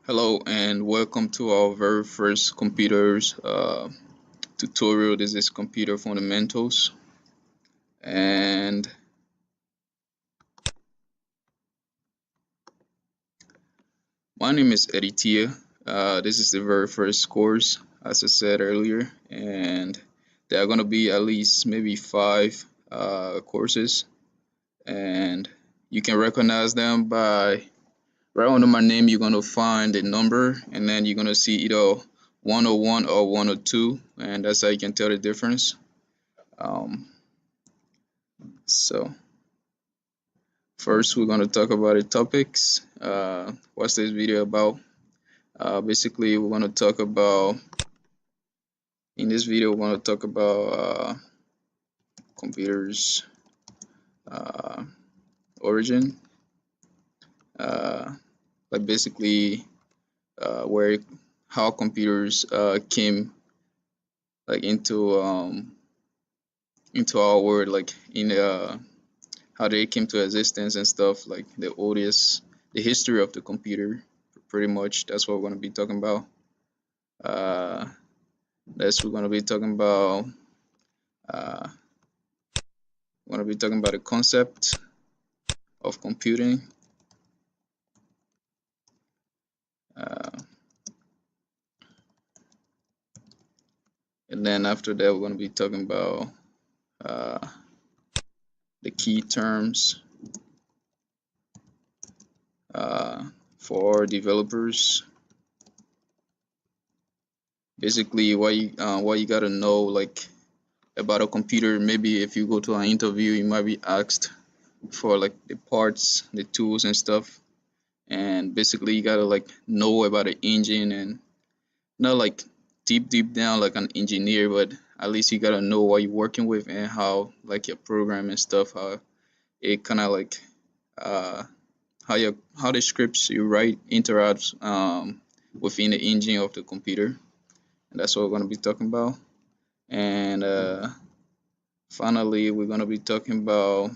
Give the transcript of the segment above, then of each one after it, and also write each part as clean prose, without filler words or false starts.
Hello and welcome to our very first computers tutorial. This is computer fundamentals, and my name is Eddie Tia. This is the very first course, as I said earlier, and there are going to be at least maybe five courses, and you can recognize them by right under my name. You're going to find a number, and then you're going to see either 101 or 102, and that's how you can tell the difference. Um, so first, we're going to talk about the topics. What's this video about? Basically, we're going to talk about, in this video, we're going to talk about computers uh, origin, uh, like basically where how computers came like into our world, like in how they came to existence and stuff, like the history of the computer. Pretty much, that's what we're going to be talking about. Uh, Next, we're going to be talking about uh, the concept of computing. Uh, and then after that, we're going to be talking about uh, the key terms uh, for developers. Basically, what you gotta know like about a computer. Maybe if you go to an interview, you might be asked for like the parts, the tools, and stuff. And basically, you gotta like know about the engine and not like deep down like an engineer, but at least you gotta know what you're working with and how like your program and stuff, how it kind of like uh, how the scripts you write interacts within the engine of the computer. And that's what we're gonna be talking about. And finally, we're gonna be talking about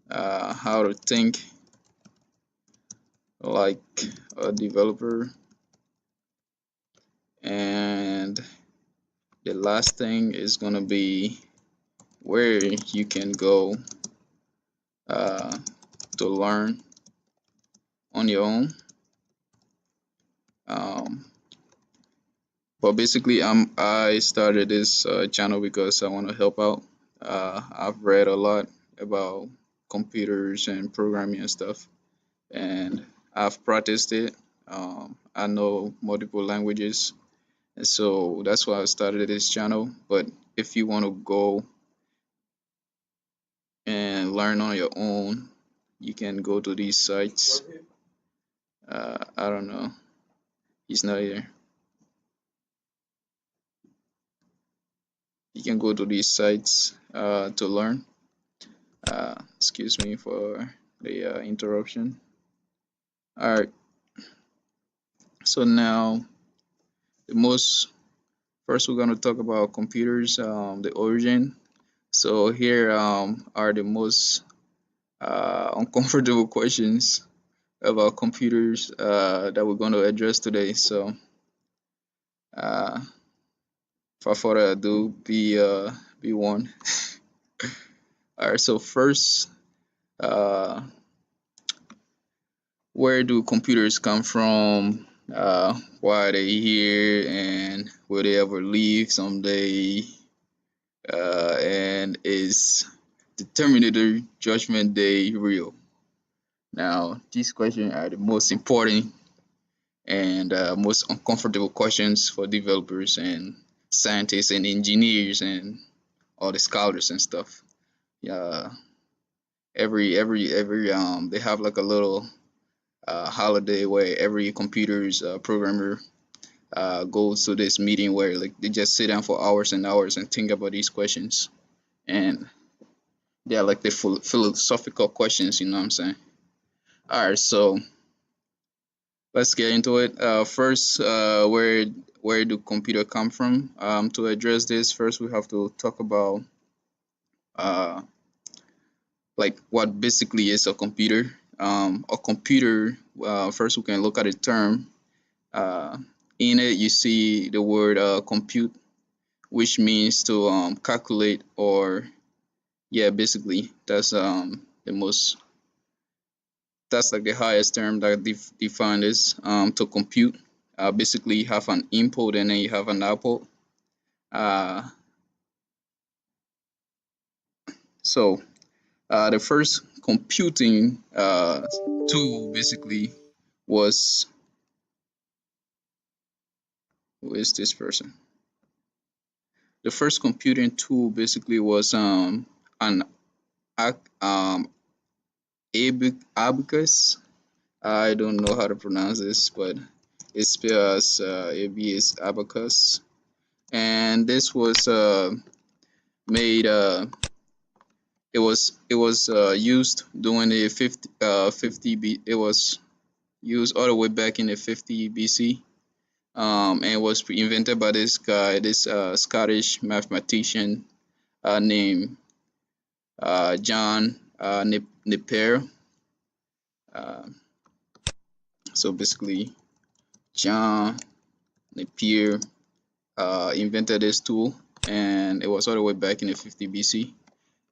how to think like a developer. And the last thing is gonna be where you can go uh, to learn on your own. Um, but basically, I started this channel because I want to help out. I've read a lot about computers and programming and stuff, and I've practiced it. I know multiple languages, and so that's why I started this channel. But if you want to go and learn on your own, you can go to these sites. I don't know. He's not here. You can go to these sites to learn. Excuse me for the interruption. All right. So now the most first we're going to talk about computers, the origin. So here are the most uncomfortable questions about computers that we're going to address today. So uh, without further ado, be one. All right. So first, uh, where do computers come from? Why are they here? And will they ever leave someday? And is the Terminator Judgment Day real? Now, these questions are the most important and most uncomfortable questions for developers and scientists and engineers and all the scholars and stuff. Yeah, every they have like a little holiday where every computer's programmer goes to this meeting where like they just sit down for hours and hours and think about these questions, and they're like the philosophical questions. You know what I'm saying? All right, so let's get into it. First, where do computer come from? To address this, first we have to talk about uh, like what basically is a computer. A computer. First, we can look at the term. Uh, in it, you see the word compute, which means to calculate, or yeah, basically the most that's like the highest term that define this to compute. Basically, you have an input and then you have an output. Uh, so the first computing tool basically was, who is this person? The first computing tool basically was an um abacus. I don't know how to pronounce this, but it's spelled as AB is abacus, and this was made. It was used during the 50 B. It was used all the way back in the 50 BC. And it was invented by this guy, this Scottish mathematician named John Napier. Uh, so basically, John Napier invented this tool, and it was all the way back in the 50 BC.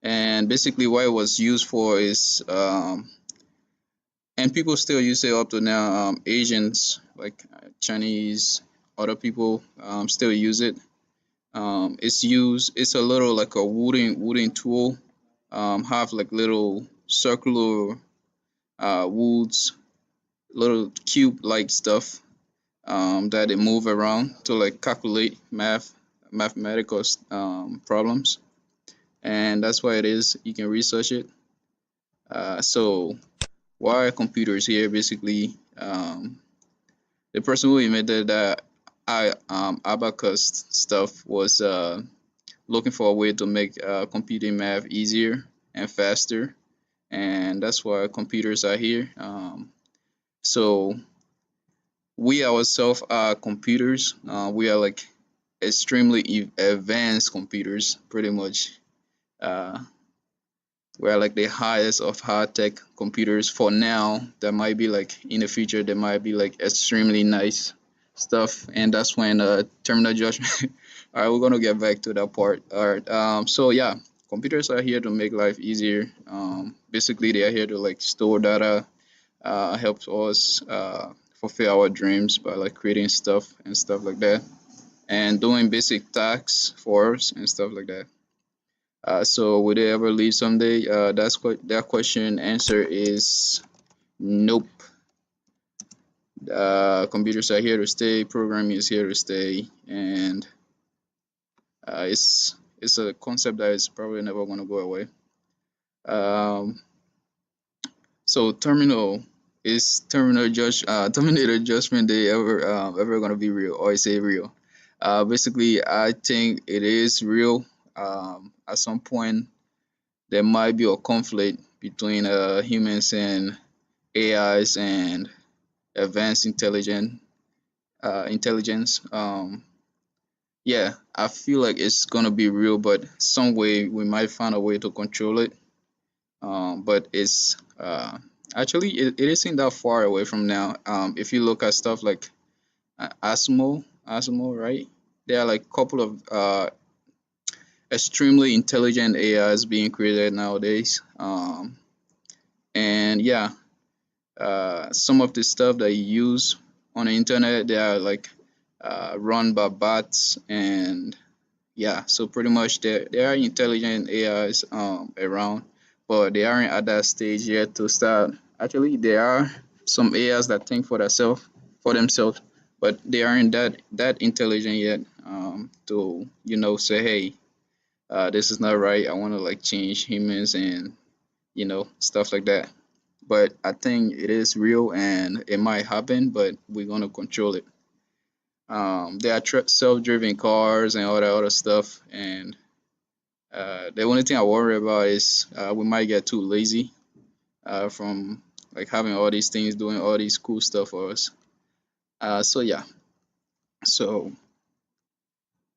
And basically, what it was used for is, and people still use it up to now. Asians, like Chinese, other people still use it. It's used. It's a little like a wooden tool. Have like little circular woods, little cube like stuff that they move around to like calculate mathematical problems, and that's why it is. You can research it. So why are computers here? Basically, the person who invented that abacus stuff was looking for a way to make computing math easier and faster, and that's why computers are here. So we ourselves are computers. We are like extremely advanced computers, pretty much. Uh, we're like the highest of high tech computers for now. That might be like in the future, there might be like extremely nice stuff, and that's when terminal judgment. All right, we're gonna get back to that part. All right. So yeah, computers are here to make life easier. Basically, they are here to like store data, help us fulfill our dreams by like creating stuff and stuff like that, and doing basic tasks for us and stuff like that. So would they ever leave someday? That's what that question answer is nope. Computers are here to stay. Programming is here to stay, and it's a concept that is probably never going to go away. Um, so Terminator Judgment Day ever going to be real, or is it real? Basically, I think it is real. At some point, there might be a conflict between humans and AIs and advanced intelligence. Yeah, I feel like it's gonna be real, but some way we might find a way to control it. But it's actually it isn't that far away from now. If you look at stuff like Asimo, right? There are like a couple of extremely intelligent AIs being created nowadays. And yeah, some of the stuff that you use on the internet, they are like run by bots, and yeah, so pretty much there are intelligent AIs around, but they aren't at that stage yet to start. Actually, there are some AIs that think for themselves, but they aren't that intelligent yet to say, hey, this is not right. I want to like change humans and stuff like that. But I think it is real and it might happen, but we're gonna control it. There are self-driven cars and all that other stuff, and the only thing I worry about is we might get too lazy from like having all these things doing all these cool stuff for us. So yeah. So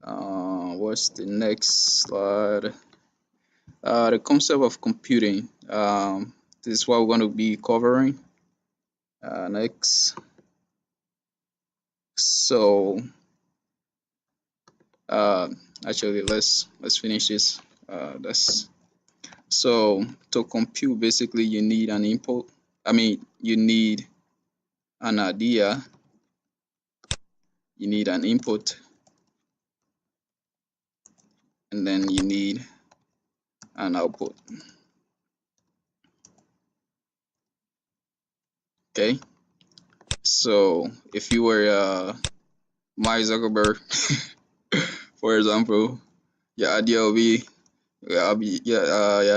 what's the next slide? The concept of computing. This is what we're going to be covering next. So uh, actually, let's finish this. That's so to compute. Basically, you need an input. I mean, you need an idea. You need an input, and then you need an output. Okay. So if you were Mark Zuckerberg, for example, your idea will be, your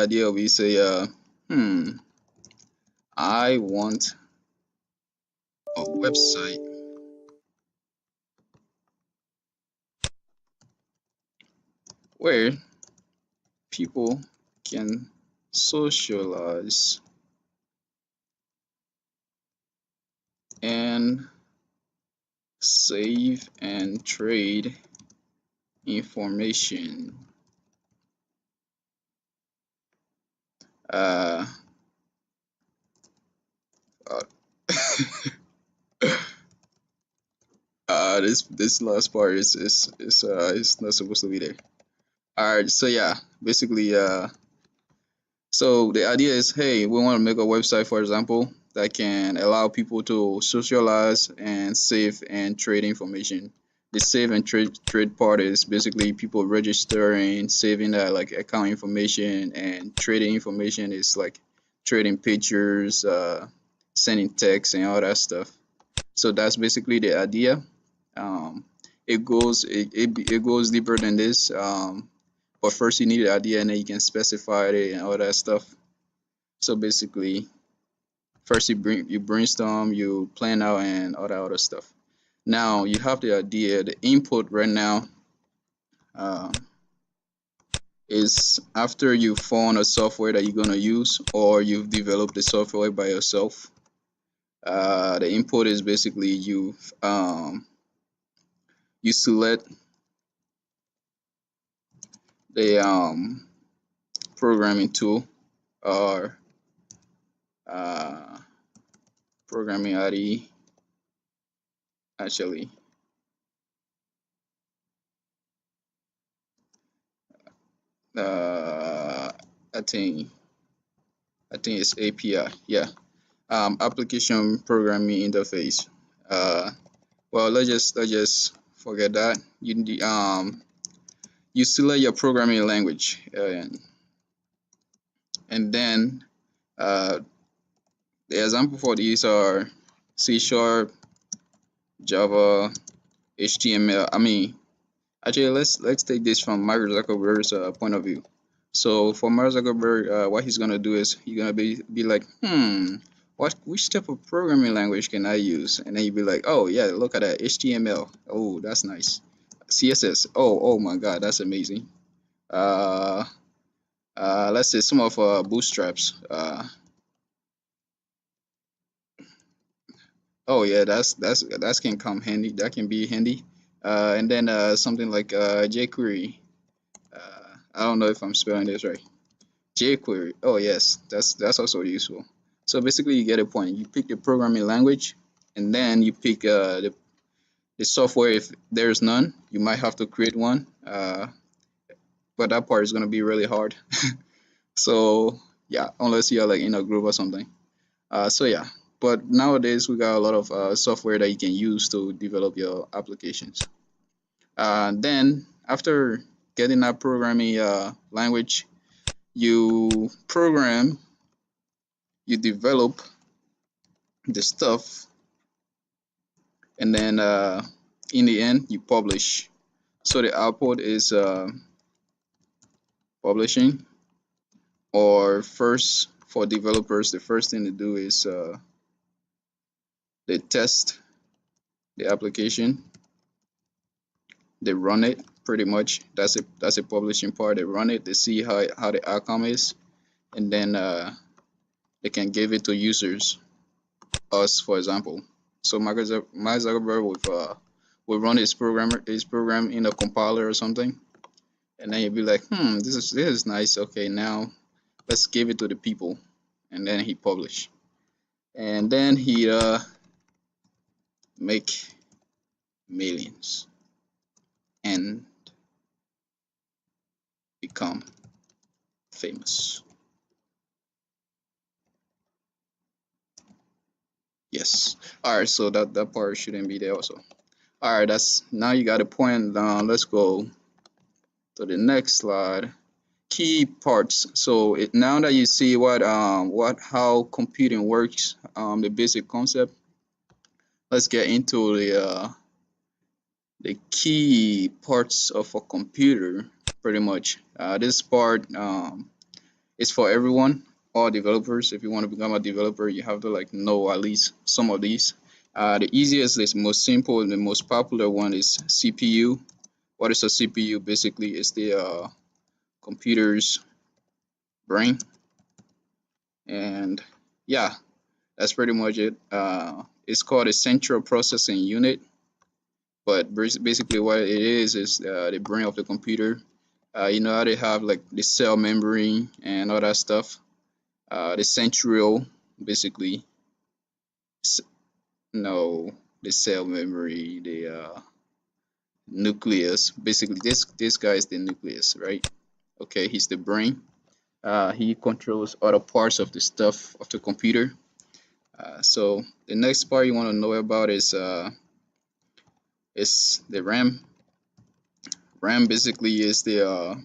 idea will be say, hmm, I want a website where people can socialize and save and trade information. Uh, uh, this last part is not supposed to be there. All right, so yeah, basically, so the idea is, hey, we want to make a website, for example, that can allow people to socialize and save and trade information. The save and trade part is basically people registering, saving that like account information, and trading information is like trading pictures, sending text, and all that stuff. So that's basically the idea. Um, it goes deeper than this. But first you need the idea, and then you can specify it and all that stuff. So basically, first you brainstorm, you plan out, and all that other stuff. Now you have the idea. The input right now uh, is after you found a software that you're gonna use, or you've developed the software by yourself. The input is basically you select the programming tool or uh, programming IDE. Actually, uh, I think I think it's API. Yeah, application programming interface. Uh, well, let's just forget that. You select your programming language, and then uh, the example for these are C Sharp, Java, HTML. I mean, actually, let's take this from Mark Zuckerberg's point of view. So for Mark Zuckerberg, what he's gonna do is he's gonna be like, which type of programming language can I use? And then you'd be like, oh yeah, look at that HTML. Oh, that's nice. CSS. Oh my God, that's amazing. Uh, let's say some of Bootstraps. Oh yeah, that's can come handy. That can be handy. And then something like jQuery. I don't know if I'm spelling this right. jQuery. Oh yes, that's also useful. So basically, you get a point. You pick the programming language, and then you pick the software. If there's none, you might have to create one. But that part is gonna be really hard. So yeah, unless you're like in a group or something. So yeah, but nowadays we got a lot of software that you can use to develop your applications. Then after getting that programming language, you program, you develop the stuff, and then in the end you publish. So the output is publishing. Or first, for developers, the first thing to do is they test the application, they run it. Pretty much that's a publishing part. They run it, they see how the outcome is, and then they can give it to users, us for example. So Mark Zuckerberg will run his program in a compiler or something, and then you'll be like, this is nice. Okay, now let's give it to the people, and then he publish, and then he make millions and become famous. Yes. All right. So that part shouldn't be there also. All right. That's now you got a point down. Let's go to the next slide. Key parts. So now that you see what how computing works, the basic concept. Let's get into the key parts of a computer. Pretty much. This part is for everyone, all developers. If you want to become a developer, you have to like know at least some of these. The easiest, the most simple, and the most popular one is CPU. What is a CPU? Basically, it's the computer's brain, and yeah, that's pretty much it. It's called a central processing unit, but basically what it is the brain of the computer. You know how they have like the cell memory and all that stuff. The central, basically, no, the cell memory, the nucleus. Basically, this guy is the nucleus, right? Okay, he's the brain. He controls other parts of the stuff of the computer. So the next part you want to know about is the RAM. RAM basically is the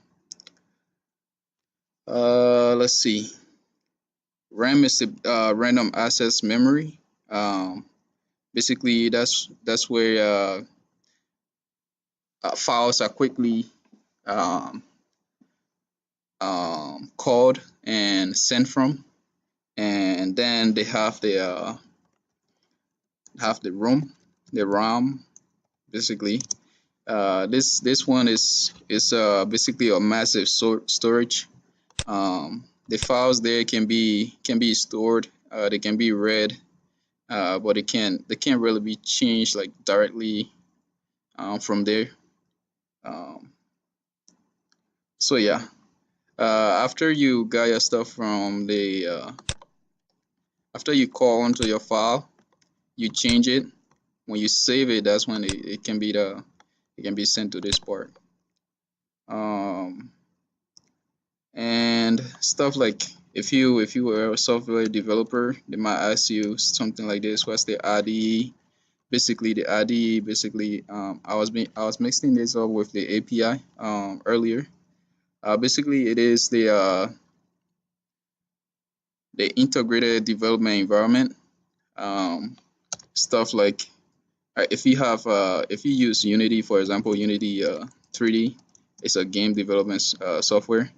let's see. RAM is the random access memory. Basically, that's where files are quickly um, called and sent from, and then they have the ROM, the RAM. Basically, this one is basically a massive storage. The files there can be stored. They can be read, but they can't really be changed like directly from there. Um, so yeah, after you got your stuff from the after you call onto your file, you change it. When you save it, that's when it can be sent to this part. Um, and stuff like if you were a software developer, they might ask you something like this: what's the IDE? Basically, the IDE basically I was mixing this up with the API earlier. Basically, it is the integrated development environment. Um, Stuff like if you use Unity, for example, Unity 3D, it's a game development software.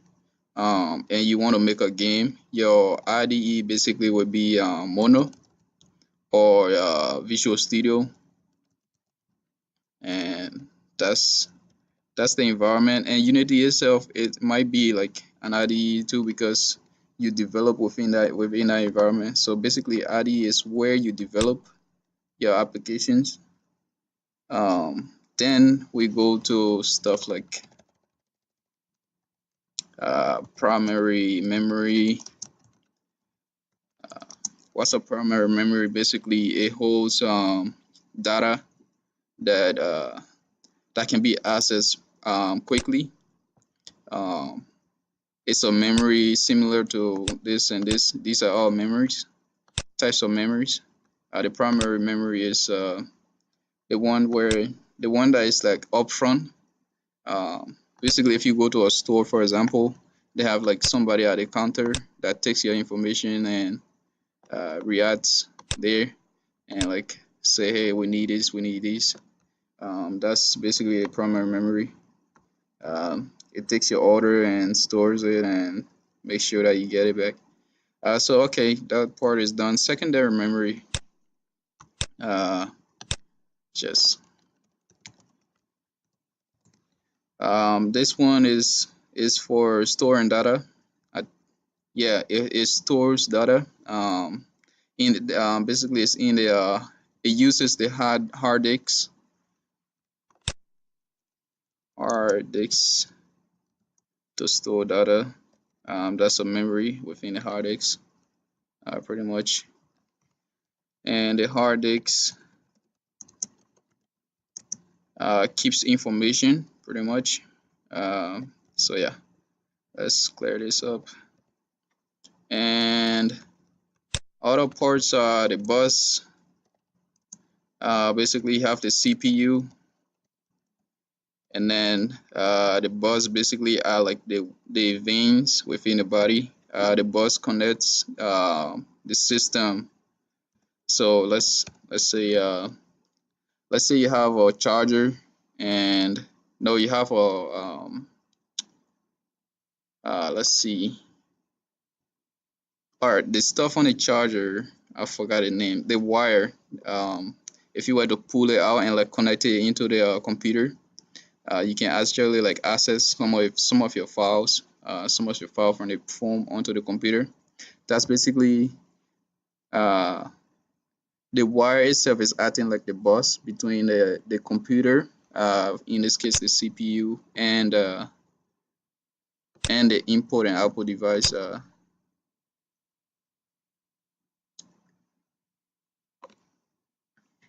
And you want to make a game, your IDE basically would be Mono or Visual Studio, and that's that's the environment. And Unity itself, it might be like an IDE too because you develop within that environment. So basically, IDE is where you develop your applications. Then we go to stuff like primary memory. What's a primary memory? Basically, it holds data that that can be accessed quickly. Um, it's a memory similar to this and this. These are all memories, types of memories. The primary memory is the one where the one that is like upfront. Basically, if you go to a store, for example, they have like somebody at the counter that takes your information and reacts there and like say, hey, we need this, we need this. That's basically a primary memory. It takes your order and stores it and makes sure that you get it back. So okay, that part is done. Secondary memory, uh, just this one is for storing data. Uh, yeah, it stores data. Basically it's in the it uses the hard disks to store data. That's a memory within the hard disk, pretty much. And the hard disks keeps information pretty much. So yeah, let's clear this up. And other parts are the bus. Basically, you have the CPU, and then the bus basically are like the veins within the body. The bus connects the system. So let's say you have a charger, and no, you have a let's see. All right, the stuff on the charger, I forgot the name. The wire. If you were to pull it out and like connect it into the computer, you can actually like access some of your files, some of your file from the phone onto the computer. That's basically uh, the wire itself is acting like the bus between the computer, in this case the CPU, and the input and output device.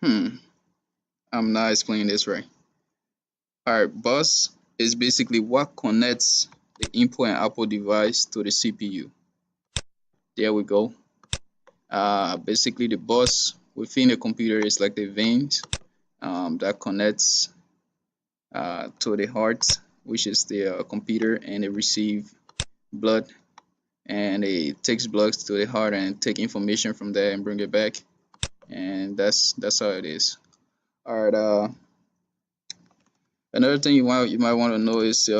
I'm not explaining this right. Alright, bus is basically what connects the input and output device to the CPU. There we go. Basically the bus within the computer is like the veins that connects to the heart, which is the computer, and it receive blood, and it takes blood to the heart and take information from there and bring it back, and that's how it is. All right. Another thing you might want to know is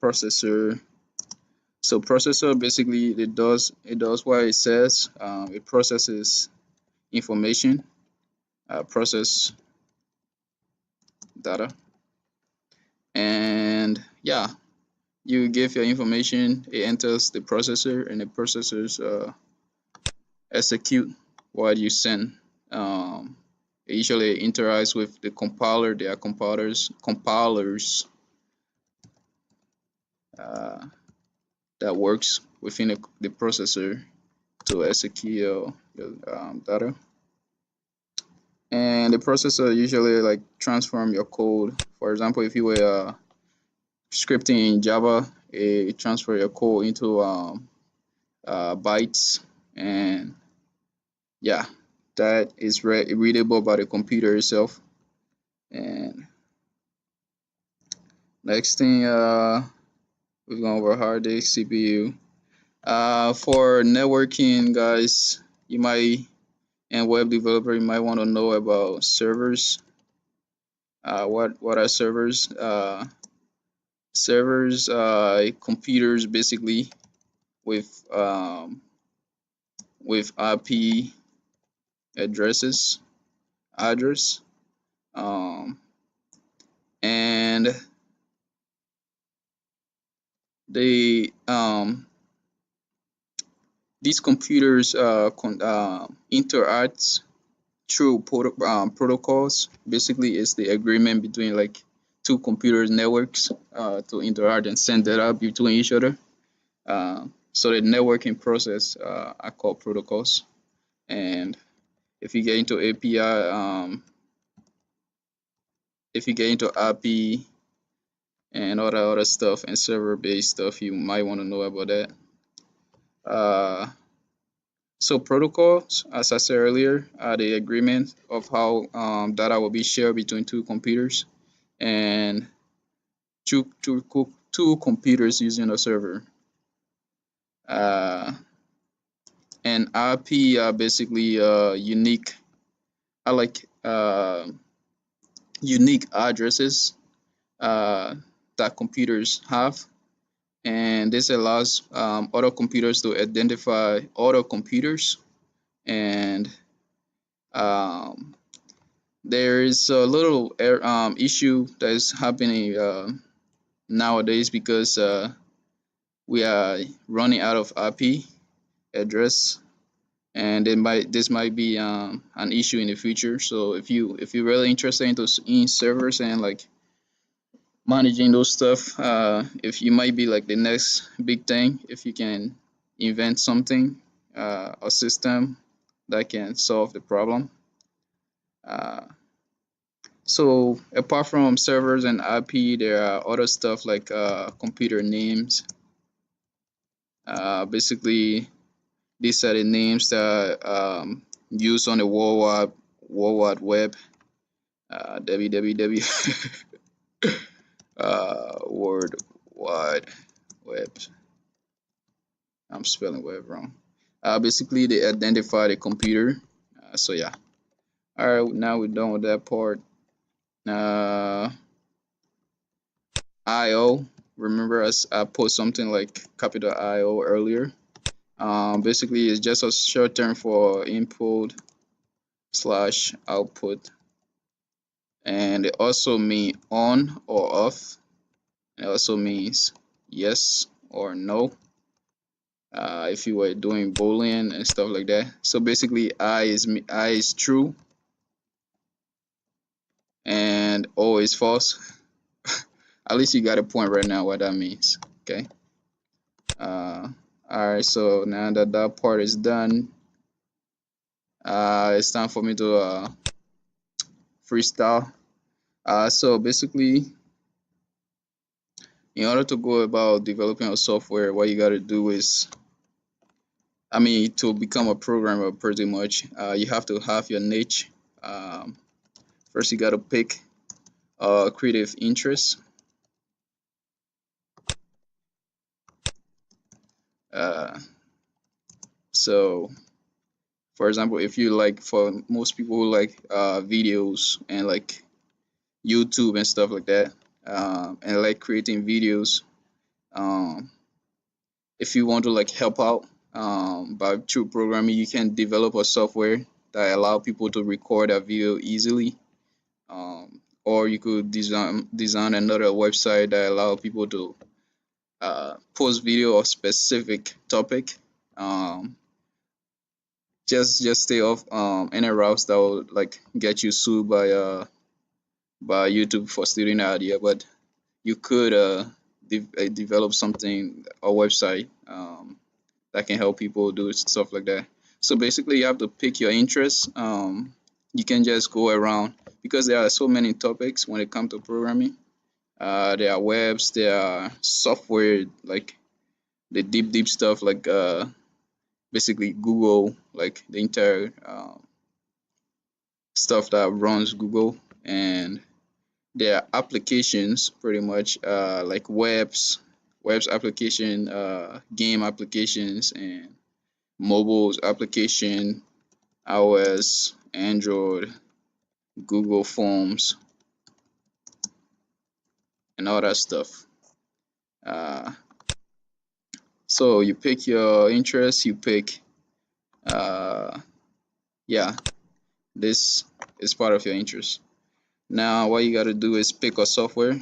processor. So processor basically it does what it says. It processes information, process data, and yeah, you give your information, it enters the processor, and the processors execute what you send. It usually interacts with the compiler. There are compilers uh, that works within the processor to execute your data. And the processor usually like transform your code. For example, if you were scripting in Java, it transfer your code into bytes, and yeah, that is readable by the computer itself. And next thing, we've gone over hard disk, CPU. For networking, guys, you might and web developer, you might want to know about servers. What are servers? Servers, computers basically with IP address, um, and they these computers interact through protocols. Basically, it's the agreement between like two computers networks to interact and send data between each other. So the networking process are called protocols. And if you get into API, if you get into API and all that other stuff and server-based stuff, you might want to know about that. So protocols, as I said earlier, are the agreement of how data will be shared between two computers and two computers using a server. Uh, and IP are basically unique. I like unique addresses that computers have, and this allows other computers to identify other computers. And um, there is a little issue that is happening nowadays because we are running out of IP address, and this might be an issue in the future. So if you're really interested in servers and like managing those stuff, if you might be like the next big thing, if you can invent something, a system that can solve the problem. uh, So apart from servers and IP, there are other stuff like computer names. Basically, these are the names that are used on the World Wide Web, www, World Wide Web. I'm spelling web wrong. Basically, they identify the computer. So yeah. All right, now we're done with that part. Uh, IO. Remember, as I put something like capital IO earlier. Basically, it's just a short term for input slash output, and it also means on or off. It also means yes or no. If you were doing Boolean and stuff like that. So basically, I is true and O is false. At least you got a point right now what that means. Okay. Uh, all right. So now that that part is done, it's time for me to freestyle. So basically, in order to go about developing a software, what you got to do is, I mean, to become a programmer, pretty much, you have to have your niche. Um, First, you got to pick a creative interest. Uh, so, for example, if you like, for most people who like videos and like YouTube and stuff like that, and like creating videos, um, if you want to like help out by through programming, you can develop a software that allow people to record a video easily. Or you could design another website that allow people to post video of specific topic. Um, just stay off any routes that will like get you sued by YouTube for stealing the idea. But you could develop something, a website that can help people do stuff like that. So basically, you have to pick your interests. You can just go around because there are so many topics when it comes to programming. There are webs, there are software like the deep stuff like basically Google, like the entire stuff that runs Google, and there are applications pretty much like webs application, game applications, and mobiles application, iOS, Android, Google Forms, and all that stuff. Uh, so you pick your interest, you pick, uh, yeah, this is part of your interest. Now, what you got to do is pick a software.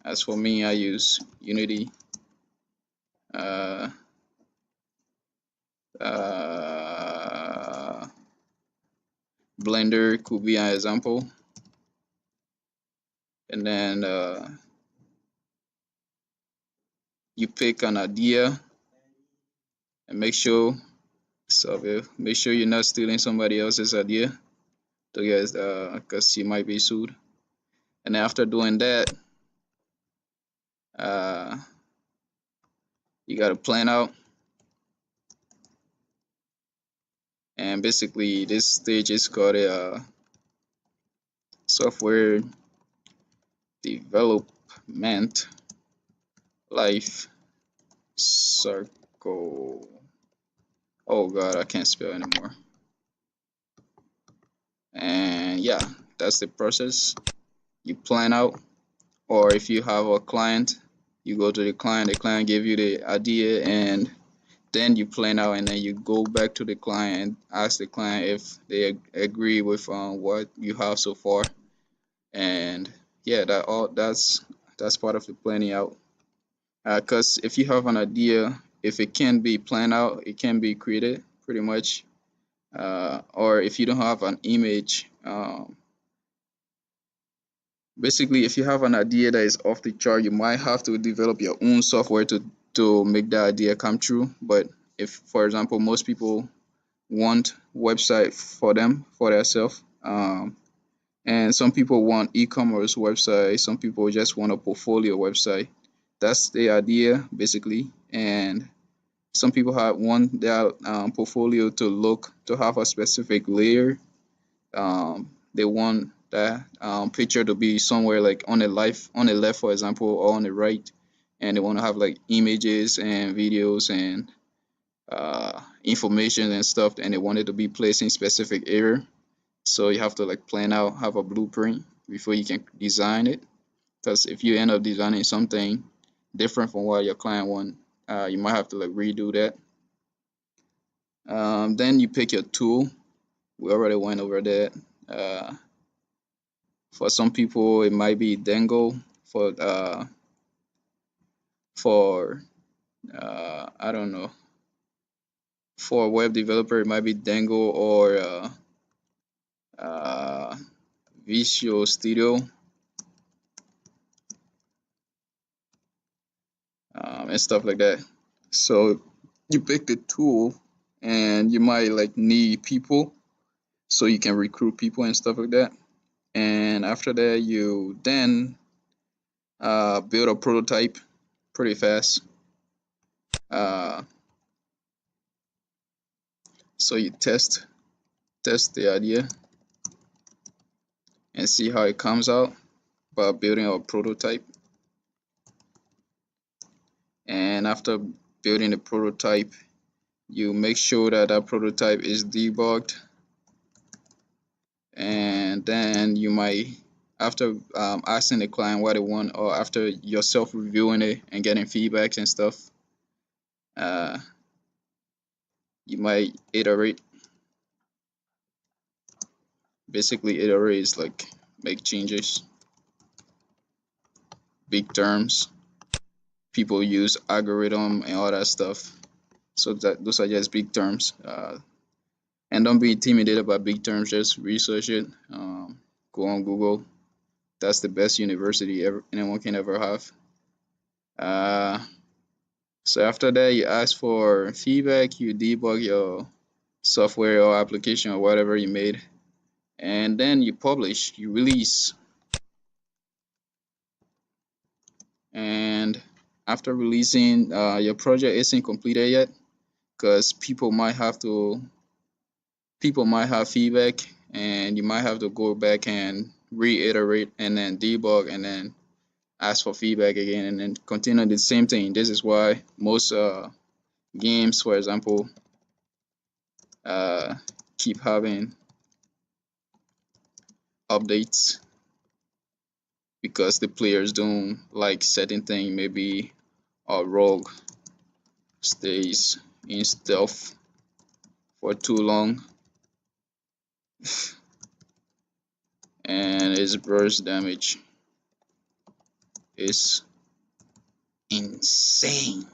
As for me, I use Unity. Uh, uh, Blender could be an example. And then you pick an idea and make sure you're not stealing somebody else's idea to get because you might be sued. And after doing that, uh, you got to plan out. And basically, this stage is called a software development life circle. Oh God, I can't spell anymore. And yeah, that's the process. You plan out, or if you have a client, you go to the client give you the idea, and then you plan out, and then you go back to the client and ask the client if they agree with what you have so far. And yeah, that's part of the planning out. Because if you have an idea, if it can be planned out, it can be created pretty much. Or if you don't have an image, basically, if you have an idea that is off the chart, you might have to develop your own software to make that idea come true. But if, for example, most people want website for them for themselves. And some people want e-commerce website. Some people just want a portfolio website. That's the idea basically. And some people want their portfolio to look to have a specific layer. They want that picture to be somewhere like on the left, for example, or on the right, and they want to have like images and videos and information and stuff, and they want it to be placed in specific area. So you have to like plan out, have a blueprint before you can design it. Because if you end up designing something different from what your client want, you might have to like redo that. Then you pick your tool. We already went over that. Uh, for some people, it might be Dango. For I don't know. For a web developer, it might be Dango or uh, Visual Studio, and stuff like that. So you pick the tool, and you might like need people, so you can recruit people and stuff like that. And after that, you then build a prototype pretty fast. Uh, so you test the idea and see how it comes out by building a prototype. And after building the prototype, you make sure that that prototype is debugged, and then you might, after asking the client what they want, or after yourself reviewing it and getting feedbacks and stuff, uh, you might iterate. Basically, iterate is like make changes, big terms. People use algorithm and all that stuff. So that those are just big terms. And don't be intimidated by big terms. Just research it. Go on Google. That's the best university anyone can ever have. Uh, so after that, you ask for feedback. You debug your software or application or whatever you made, and then you publish. You release. And after releasing, your project isn't completed yet because people might have feedback, and you might have to go back and reiterate and then debug and then ask for feedback again and then continue the same thing. This is why most games, for example, uh, keep having updates because the players don't like certain thing. Maybe a rogue stays in stealth for too long and his burst damage is insane.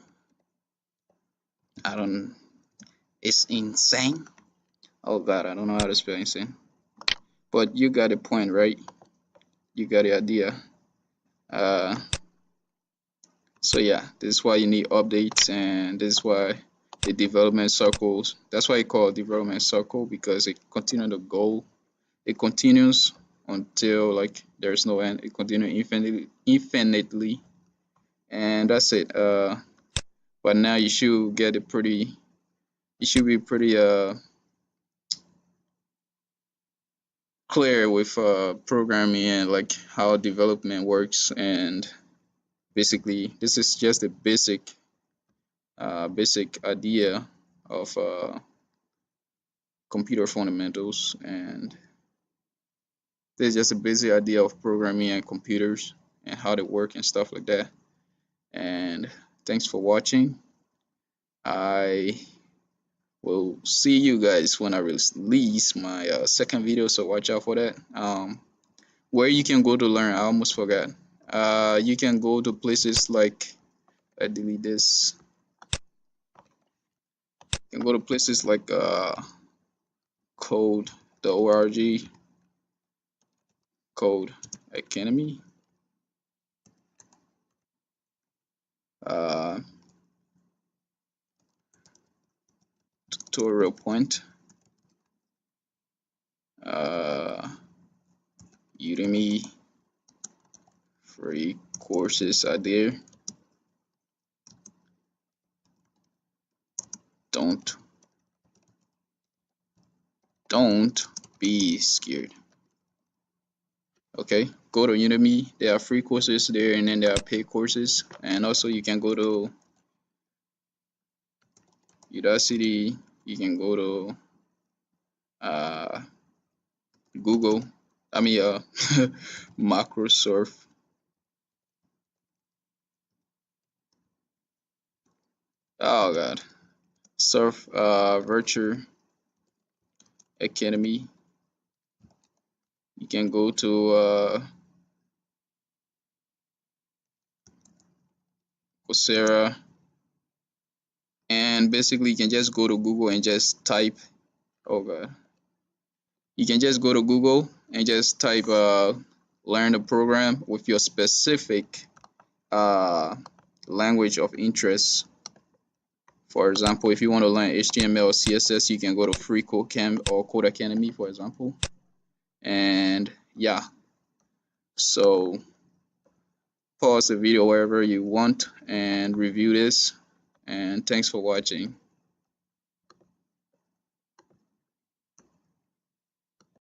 I don't. It's insane. Oh God, I don't know how to spell insane. But you got the point, right? You got the idea. Uh, so yeah, this is why you need updates, and this is why the development circles. That's why I call it development circle, because it continues to go. It continues until like there's no end. It continues infinitely, and that's it. But now you should get a pretty. You should be pretty clear with programming and like how development works, and basically this is just a basic idea of computer fundamentals, and this is just a basic idea of programming and computers and how they work and stuff like that. And thanks for watching. I will see you guys when I release my second video, so watch out for that. Where you can go to learn, I almost forgot. You can go to places like, I delete this. You can go to places like code.org, Code Academy, uh, Tutorial Point. uh, Udemy free courses are there. Don't be scared. Okay, go to Udemy. There are free courses there, and then there are paid courses. And also, you can go to Udacity. You can go to uh, Google. I mean, Microsoft. Oh God, Surf Virtual Academy. You can go to Coursera, and basically you can just go to Google and just type. Oh God, you can just go to Google and just type learn the program with your specific uh, language of interest. For example, if you want to learn HTML or CSS, you can go to Free Codecamp or Codecademy, for example. And yeah, so pause the video wherever you want and review this. And thanks for watching.